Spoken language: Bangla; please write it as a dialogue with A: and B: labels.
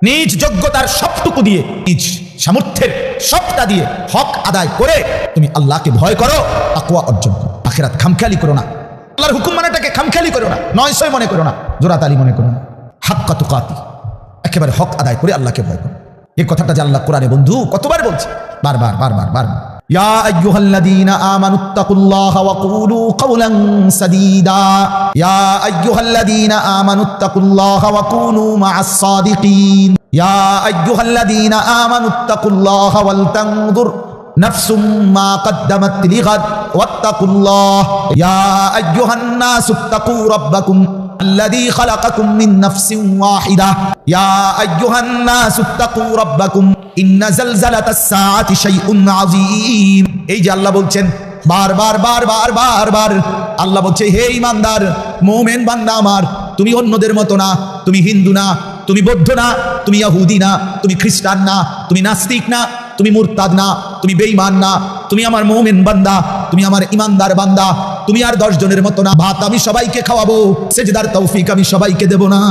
A: নিজ যোগ্যতার সবটুকু দিয়ে, নিজ সামর্থ্যের সবটা দিয়ে হক আদায় করে তুমি আল্লাহকে ভয় করো, তাকওয়া অর্জন করো। আখিরাত খামখেয়ালি করো না, আল্লাহর হুকুম মানাটাকে খামখেয়ালি করো না, নয়সয় মনে করো না, জোরাতালি মনে করো না। হাক্কা তুকাতি, একেবারে হক আদায় করে আল্লাহকে ভয় করো। এই কথাটা যে আল্লাহ কোরআনে বন্ধু কতবার বলছে, বারবার বারবার বারবার। ইয়া আইয়ুহাল্লাযীনা আমানুত্তাকুল্লাহা ওয়া কুলু কাওলান সাদীদা, ইয়া আইয়ুহাল্লাযীনা আমানুত্তাকুল্লাহা ওয়া কুনু মা'আস সাদিকিন, ইয়া আইয়ুহাল্লাযীনা আমানুত্তাকুল্লাহা ওয়াল তানজুর নাফসুম মা কদ্দামাত লিগাদ ওয়াত্তাকুল্লাহ, ইয়া আইয়ুহান নাসুত্তাকু রাব্বাকুম الذي خلقكم من نفس واحدة يا أيها الناس اتقوا ربكم إن زلزلة الساعة شيء عظيم। এই যে আল্লাহ বলছেন বারবার বারবার বারবার, আল্লাহ বলছে হে ঈমানদার মুমিন বান্দা আমার, তুমি অন্যদের মতো না, তুমি হিন্দু না, তুমি বৌদ্ধ না, তুমি ইহুদি না, তুমি খ্রিস্টান না, তুমি নাস্তিক না, তুমি মুরতাদ না, তুমি বেঈমান না, তুমি আমার মুমিন বান্দা, তুমি আমার ঈমানদার বান্দা। তুমি আর 10 জনের মতো না। ভাত আমি সবাইকে খাওয়াবো, সেজদার তৌফিক আমি সবাইকে দেব না।